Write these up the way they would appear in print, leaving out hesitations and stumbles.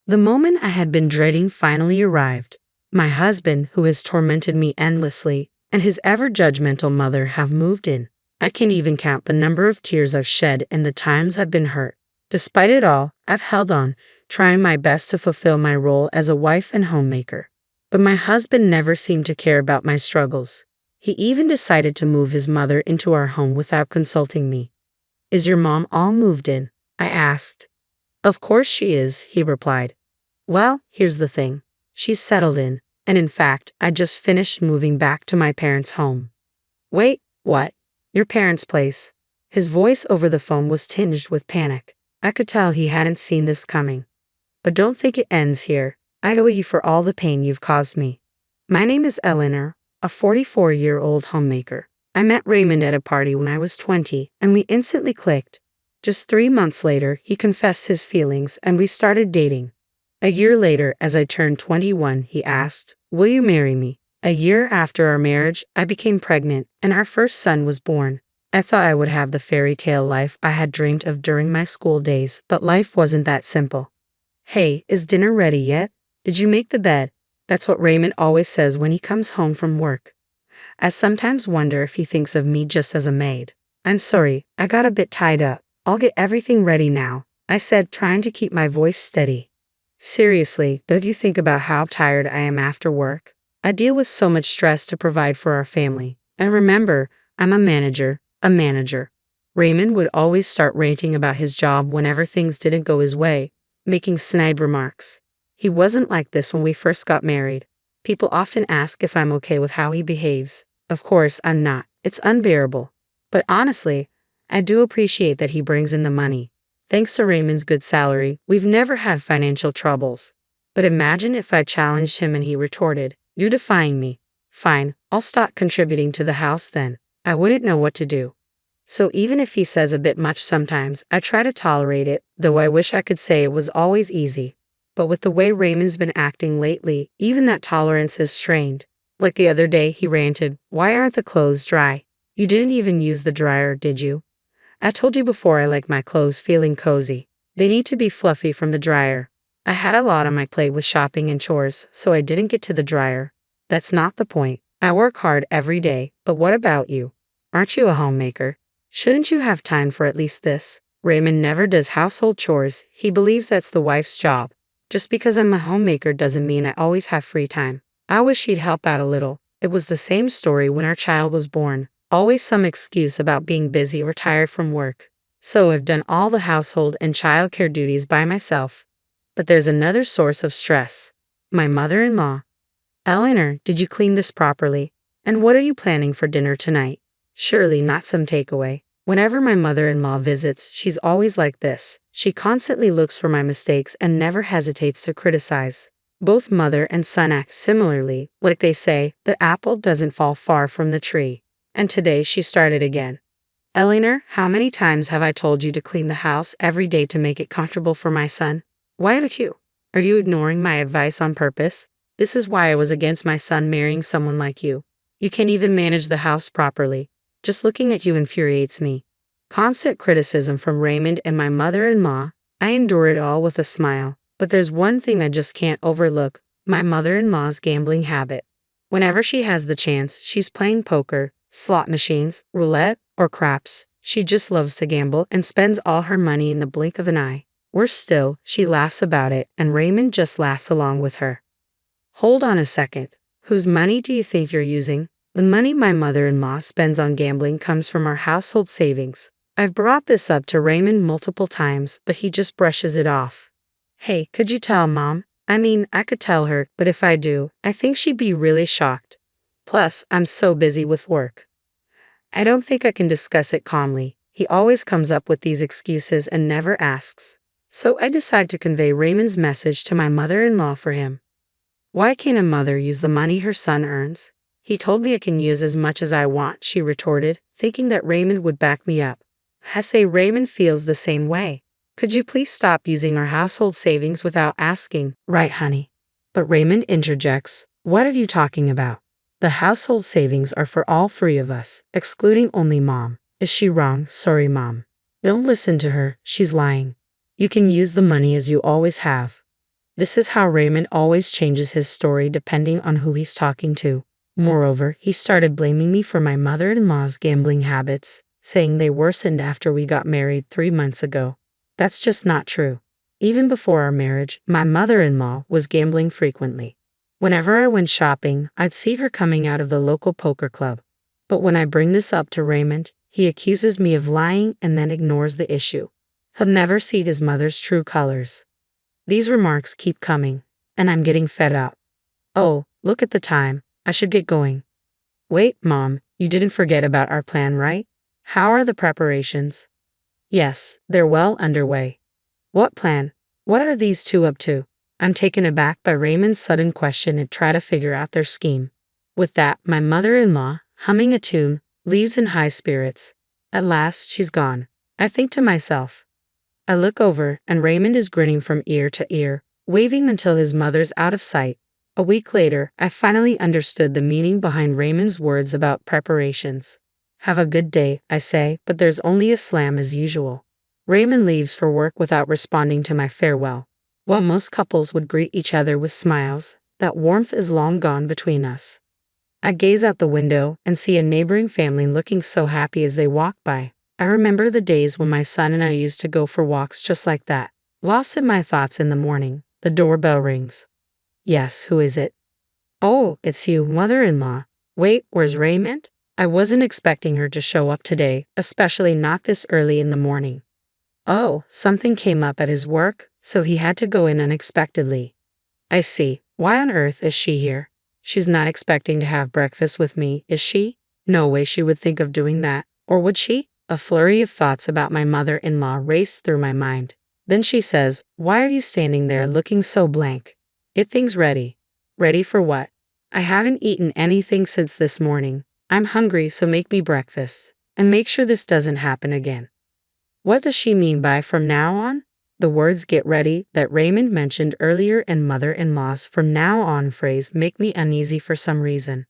The moment I had been dreading finally arrived. My husband, who has tormented me endlessly, and his ever-judgmental mother have moved in. I can't even count the number of tears I've shed and the times I've been hurt. Despite it all, I've held on, trying my best to fulfill my role as a wife and homemaker. But my husband never seemed to care about my struggles. He even decided to move his mother into our home without consulting me. "Is your mom all moved in?" I asked. "Of course she is," he replied. "Well, here's the thing. She's settled in, and in fact, I just finished moving back to my parents' home." "Wait, what? Your parents' place?" His voice over the phone was tinged with panic. I could tell he hadn't seen this coming. "But don't think it ends here. I owe you for all the pain you've caused me. My name is Eleanor, a 44-year-old homemaker. I met Raymond at a party when I was 20, and we instantly clicked. Just 3 months later, he confessed his feelings and we started dating. A year later, as I turned 21, he asked, "Will you marry me?" A year after our marriage, I became pregnant, and our first son was born. I thought I would have the fairy tale life I had dreamed of during my school days, but life wasn't that simple. "Hey, is dinner ready yet? Did you make the bed?" That's what Raymond always says when he comes home from work. I sometimes wonder if he thinks of me just as a maid. "I'm sorry, I got a bit tied up. I'll get everything ready now," I said, trying to keep my voice steady. Seriously, don't you think about how tired I am after work? I deal with so much stress to provide for our family. And remember, I'm a manager. Raymond would always start ranting about his job whenever things didn't go his way, making snide remarks. He wasn't like this when we first got married. People often ask if I'm okay with how he behaves. Of course, I'm not. It's unbearable. But honestly, I do appreciate that he brings in the money. Thanks to Raymond's good salary, we've never had financial troubles. But imagine if I challenged him and he retorted, "You're defying me." "Fine, I'll stop contributing to the house then." I wouldn't know what to do. So even if he says a bit much sometimes, I try to tolerate it, though I wish I could say it was always easy. But with the way Raymond's been acting lately, even that tolerance is strained. Like the other day, he ranted, "Why aren't the clothes dry? You didn't even use the dryer, did you? I told you before I like my clothes feeling cozy. They need to be fluffy from the dryer." I had a lot on my plate with shopping and chores, so I didn't get to the dryer. That's not the point. I work hard every day, but what about you? Aren't you a homemaker? Shouldn't you have time for at least this? Raymond never does household chores. He believes that's the wife's job. Just because I'm a homemaker doesn't mean I always have free time. I wish he'd help out a little. It was the same story when our child was born. Always some excuse about being busy or tired from work. So I've done all the household and childcare duties by myself. But there's another source of stress. My mother-in-law. "Eleanor, did you clean this properly? And what are you planning for dinner tonight? Surely not some takeaway." Whenever my mother-in-law visits, she's always like this. She constantly looks for my mistakes and never hesitates to criticize. Both mother and son act similarly. Like they say, the apple doesn't fall far from the tree. And today she started again. "Eleanor, how many times have I told you to clean the house every day to make it comfortable for my son? Why don't you? Are you ignoring my advice on purpose? This is why I was against my son marrying someone like you. You can't even manage the house properly. Just looking at you infuriates me." Constant criticism from Raymond and my mother-in-law. I endure it all with a smile. But there's one thing I just can't overlook, my mother-in-law's gambling habit. Whenever she has the chance, she's playing poker, slot machines, roulette, or craps. She just loves to gamble and spends all her money in the blink of an eye. Worse still, she laughs about it, and Raymond just laughs along with her. Hold on a second. Whose money do you think you're using? The money my mother-in-law spends on gambling comes from our household savings. I've brought this up to Raymond multiple times, but he just brushes it off. "Hey, could you tell Mom? I mean, I could tell her, but if I do, I think she'd be really shocked. Plus, I'm so busy with work." I don't think I can discuss it calmly. He always comes up with these excuses and never asks. So I decide to convey Raymond's message to my mother-in-law for him. "Why can't a mother use the money her son earns?" "He told me I can use as much as I want," she retorted, thinking that Raymond would back me up. I say Raymond feels the same way. "Could you please stop using our household savings without asking?" "Right, honey." But Raymond interjects, "What are you talking about? The household savings are for all three of us, excluding only Mom." Is she wrong? Sorry, Mom. Don't listen to her, she's lying. You can use the money as you always have. This is how Raymond always changes his story depending on who he's talking to. Moreover, he started blaming me for my mother-in-law's gambling habits, saying they worsened after we got married 3 months ago. That's just not true. Even before our marriage, my mother-in-law was gambling frequently. Whenever I went shopping, I'd see her coming out of the local poker club. But when I bring this up to Raymond, he accuses me of lying and then ignores the issue. He'll never see his mother's true colors. These remarks keep coming, and I'm getting fed up. Oh, look at the time. I should get going. Wait, Mom, you didn't forget about our plan, right? How are the preparations? Yes, they're well underway. What plan? What are these two up to? I'm taken aback by Raymond's sudden question and try to figure out their scheme. With that, my mother-in-law, humming a tune, leaves in high spirits. At last, she's gone. I think to myself. I look over, and Raymond is grinning from ear to ear, waving until his mother's out of sight. A week later, I finally understood the meaning behind Raymond's words about preparations. Have a good day, I say, but there's only a slam as usual. Raymond leaves for work without responding to my farewell. While most couples would greet each other with smiles, that warmth is long gone between us. I gaze out the window and see a neighboring family looking so happy as they walk by. I remember the days when my son and I used to go for walks just like that. Lost in my thoughts in the morning, the doorbell rings. Yes, who is it? Oh, it's you, mother-in-law. Wait, where's Raymond? I wasn't expecting her to show up today, especially not this early in the morning. Oh, something came up at his work, so he had to go in unexpectedly. I see. Why on earth is she here? She's not expecting to have breakfast with me, is she? No way she would think of doing that, or would she? A flurry of thoughts about my mother-in-law raced through my mind. Then she says, "Why are you standing there looking so blank? Get things ready." Ready for what? I haven't eaten anything since this morning. I'm hungry, so make me breakfast. And make sure this doesn't happen again. What does she mean by from now on? The words "get ready" that Raymond mentioned earlier and mother-in-law's "from now on" phrase make me uneasy for some reason.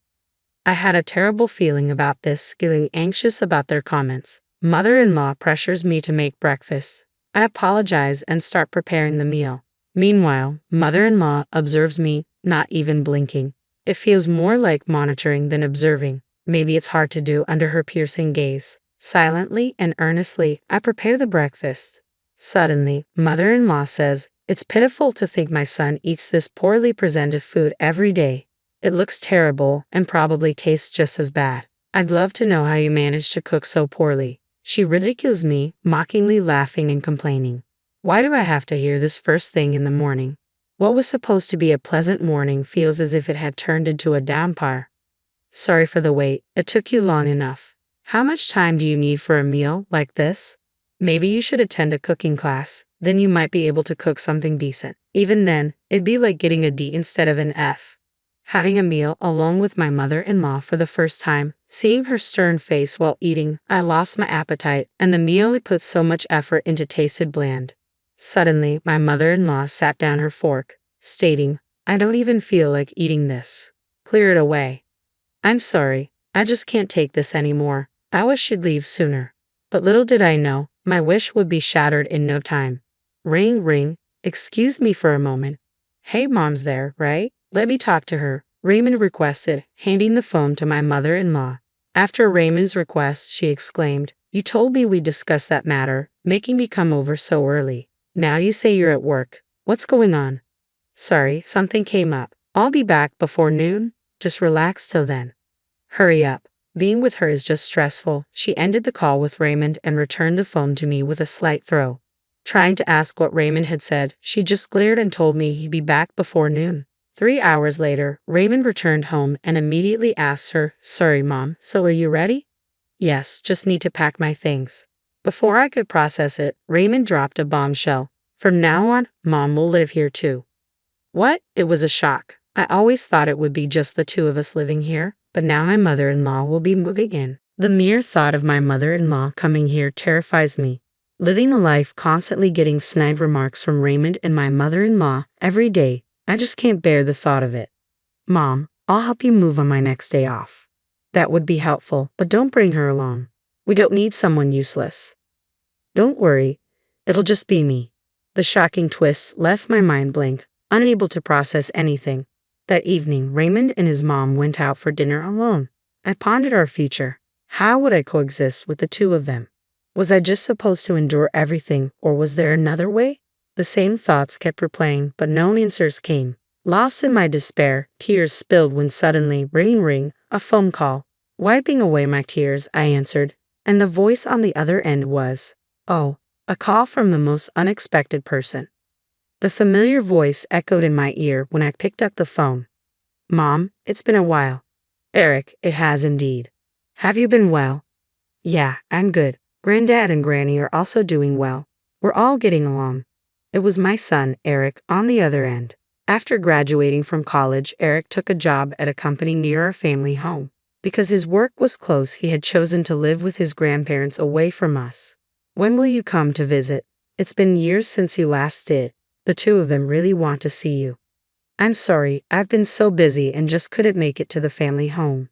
I had a terrible feeling about this, feeling anxious about their comments. Mother-in-law pressures me to make breakfast. I apologize and start preparing the meal. Meanwhile, mother-in-law observes me, not even blinking. It feels more like monitoring than observing. Maybe it's hard to do under her piercing gaze. Silently and earnestly, I prepare the breakfast. Suddenly, mother-in-law says, "It's pitiful to think my son eats this poorly presented food every day. It looks terrible and probably tastes just as bad. I'd love to know how you manage to cook so poorly." She ridicules me, mockingly laughing and complaining. Why do I have to hear this first thing in the morning? What was supposed to be a pleasant morning feels as if it had turned into a downpour. Sorry for the wait, it took you long enough. How much time do you need for a meal like this? Maybe you should attend a cooking class, then you might be able to cook something decent. Even then, it'd be like getting a D instead of an F. Having a meal along with my mother-in-law for the first time, seeing her stern face while eating, I lost my appetite, and the meal I put so much effort into tasted bland. Suddenly, my mother-in-law sat down her fork, stating, "I don't even feel like eating this. Clear it away." I'm sorry, I just can't take this anymore. I wish she'd leave sooner. But little did I know, my wish would be shattered in no time. Ring, ring. Excuse me for a moment. Hey, Mom's there, right? Let me talk to her, Raymond requested, handing the phone to my mother-in-law. After Raymond's request, she exclaimed, "You told me we'd discuss that matter, making me come over so early. Now you say you're at work. What's going on?" "Sorry, something came up. I'll be back before noon. Just relax till then." Hurry up. Being with her is just stressful. She ended the call with Raymond and returned the phone to me with a slight throw. Trying to ask what Raymond had said, she just glared and told me he'd be back before noon. 3 hours later, Raymond returned home and immediately asked her, "Sorry, Mom, so are you ready?" "Yes, just need to pack my things." Before I could process it, Raymond dropped a bombshell. "From now on, Mom will live here too." What? It was a shock. I always thought it would be just the two of us living here, but now my mother-in-law will be moving in. The mere thought of my mother-in-law coming here terrifies me. Living a life constantly getting snide remarks from Raymond and my mother-in-law every day, I just can't bear the thought of it. "Mom, I'll help you move on my next day off." "That would be helpful, but don't bring her along. We don't need someone useless." "Don't worry, it'll just be me." The shocking twist left my mind blank, unable to process anything. That evening, Raymond and his mom went out for dinner alone. I pondered our future. How would I coexist with the two of them? Was I just supposed to endure everything, or was there another way? The same thoughts kept replaying, but no answers came. Lost in my despair, tears spilled when suddenly, ring ring, a phone call. Wiping away my tears, I answered, and the voice on the other end was, oh, a call from the most unexpected person. The familiar voice echoed in my ear when I picked up the phone. Mom, it's been a while. Eric, it has indeed. Have you been well? Yeah, I'm good. Granddad and Granny are also doing well. We're all getting along. It was my son, Eric, on the other end. After graduating from college, Eric took a job at a company near our family home. Because his work was close, he had chosen to live with his grandparents away from us. When will you come to visit? It's been years since you last did. The two of them really want to see you. I'm sorry, I've been so busy and just couldn't make it to the family home.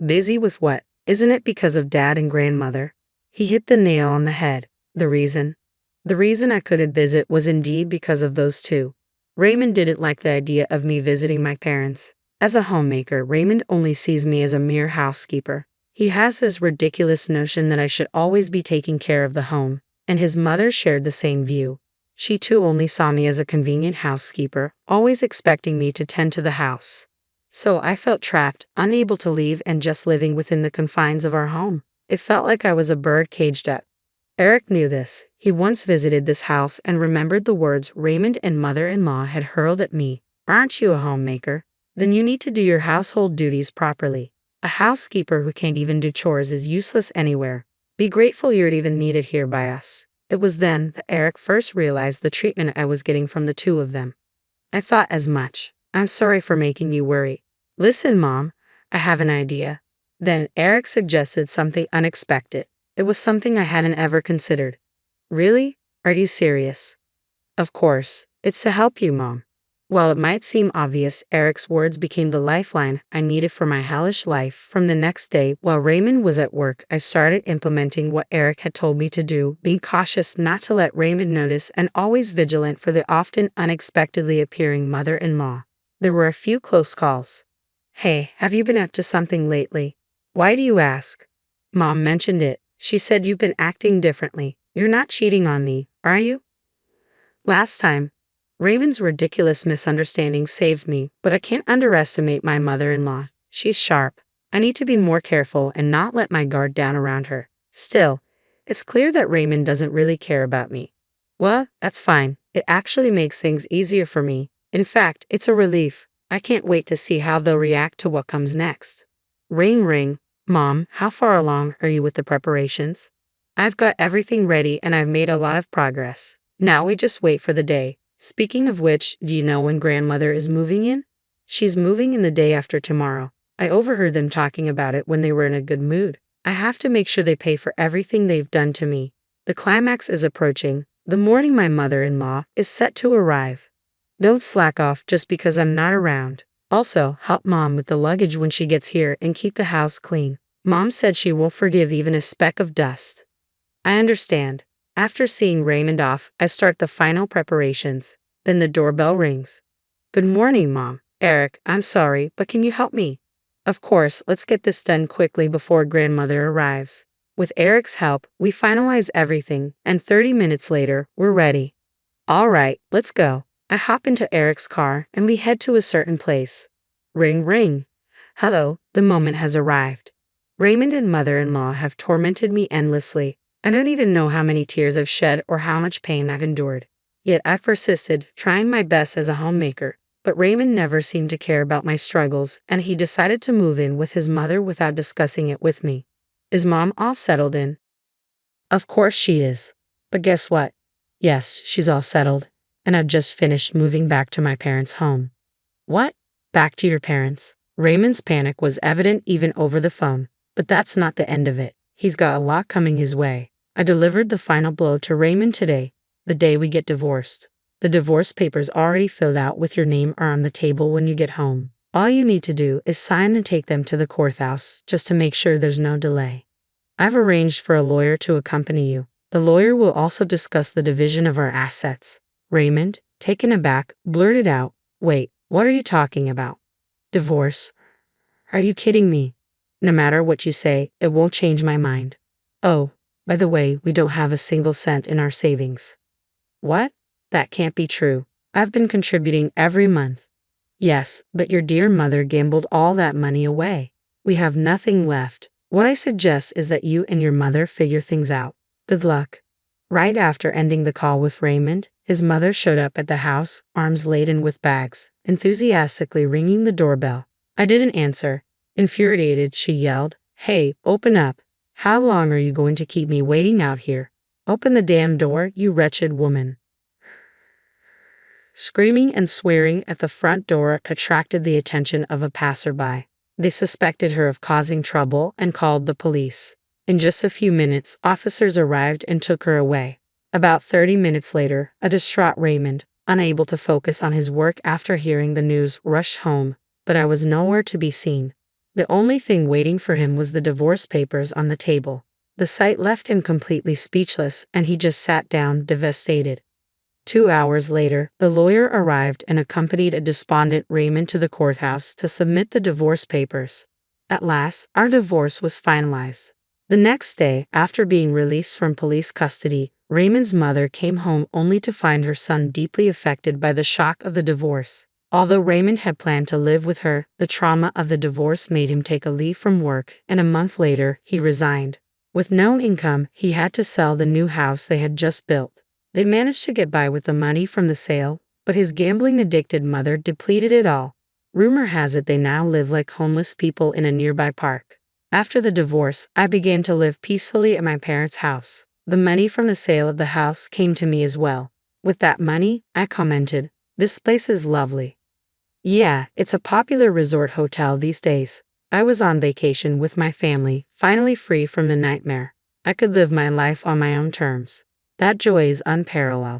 Busy with what? Isn't it because of Dad and Grandmother? He hit the nail on the head. The reason I couldn't visit was indeed because of those two. Raymond didn't like the idea of me visiting my parents. As a homemaker, Raymond only sees me as a mere housekeeper. He has this ridiculous notion that I should always be taking care of the home, and his mother shared the same view. She too only saw me as a convenient housekeeper, always expecting me to tend to the house. So I felt trapped, unable to leave and just living within the confines of our home. It felt like I was a bird caged up. Eric knew this. He once visited this house and remembered the words Raymond and mother-in-law had hurled at me. Aren't you a homemaker? Then you need to do your household duties properly. A housekeeper who can't even do chores is useless anywhere. Be grateful you're even needed here by us. It was then that Eric first realized the treatment I was getting from the two of them. I thought as much. I'm sorry for making you worry. Listen, Mom, I have an idea. Then Eric suggested something unexpected. It was something I hadn't ever considered. Really? Are you serious? Of course. It's to help you, Mom. While it might seem obvious, Eric's words became the lifeline I needed for my hellish life. From the next day, while Raymond was at work, I started implementing what Eric had told me to do, being cautious not to let Raymond notice and always vigilant for the often unexpectedly appearing mother-in-law. There were a few close calls. Hey, have you been up to something lately? Why do you ask? Mom mentioned it. She said you've been acting differently. You're not cheating on me, are you? Last time, Raymond's ridiculous misunderstanding saved me, but I can't underestimate my mother-in-law. She's sharp. I need to be more careful and not let my guard down around her. Still, it's clear that Raymond doesn't really care about me. Well, that's fine. It actually makes things easier for me. In fact, it's a relief. I can't wait to see how they'll react to what comes next. Ring ring. Mom, how far along are you with the preparations? I've got everything ready and I've made a lot of progress. Now we just wait for the day. Speaking of which, do you know when grandmother is moving in? She's moving in the day after tomorrow. I overheard them talking about it when they were in a good mood. I have to make sure they pay for everything they've done to me. The climax is approaching. The morning my mother-in-law is set to arrive. Don't slack off just because I'm not around. Also, help Mom with the luggage when she gets here and keep the house clean. Mom said she won't forgive even a speck of dust. I understand. After seeing Raymond off, I start the final preparations. Then the doorbell rings. Good morning, Mom. Eric, I'm sorry, but can you help me? Of course, let's get this done quickly before grandmother arrives. With Eric's help, we finalize everything, and 30 minutes later, we're ready. All right, let's go. I hop into Eric's car and we head to a certain place. Ring ring. Hello, the moment has arrived. Raymond and mother-in-law have tormented me endlessly. I don't even know how many tears I've shed or how much pain I've endured. Yet I've persisted, trying my best as a homemaker. But Raymond never seemed to care about my struggles, and he decided to move in with his mother without discussing it with me. Is Mom all settled in? Of course she is. But guess what? Yes, she's all settled. And I've just finished moving back to my parents' home. What? Back to your parents? Raymond's panic was evident even over the phone. But that's not the end of it. He's got a lot coming his way. I delivered the final blow to Raymond today, the day we get divorced. The divorce papers already filled out with your name are on the table when you get home. All you need to do is sign and take them to the courthouse, just to make sure there's no delay. I've arranged for a lawyer to accompany you. The lawyer will also discuss the division of our assets. Raymond, taken aback, blurted out, Wait, what are you talking about? Divorce? Are you kidding me? No matter what you say, it won't change my mind. Oh, by the way, we don't have a single cent in our savings. What? That can't be true. I've been contributing every month. Yes, but your dear mother gambled all that money away. We have nothing left. What I suggest is that you and your mother figure things out. Good luck. Right after ending the call with Raymond, his mother showed up at the house, arms laden with bags, enthusiastically ringing the doorbell. I didn't answer. Infuriated, she yelled, "Hey, open up. How long are you going to keep me waiting out here? Open the damn door, you wretched woman." Screaming and swearing at the front door attracted the attention of a passerby. They suspected her of causing trouble and called the police. In just a few minutes, officers arrived and took her away. About 30 minutes later, a distraught Raymond, unable to focus on his work after hearing the news, rushed home, but I was nowhere to be seen. The only thing waiting for him was the divorce papers on the table. The sight left him completely speechless, and he just sat down, devastated. 2 hours later, the lawyer arrived and accompanied a despondent Raymond to the courthouse to submit the divorce papers. At last, our divorce was finalized. The next day, after being released from police custody, Raymond's mother came home only to find her son deeply affected by the shock of the divorce. Although Raymond had planned to live with her, the trauma of the divorce made him take a leave from work, and a month later, he resigned. With no income, he had to sell the new house they had just built. They managed to get by with the money from the sale, but his gambling-addicted mother depleted it all. Rumor has it they now live like homeless people in a nearby park. After the divorce, I began to live peacefully at my parents' house. The money from the sale of the house came to me as well. With that money, I commented, "This place is lovely." Yeah, it's a popular resort hotel these days. I was on vacation with my family, finally free from the nightmare. I could live my life on my own terms. That joy is unparalleled.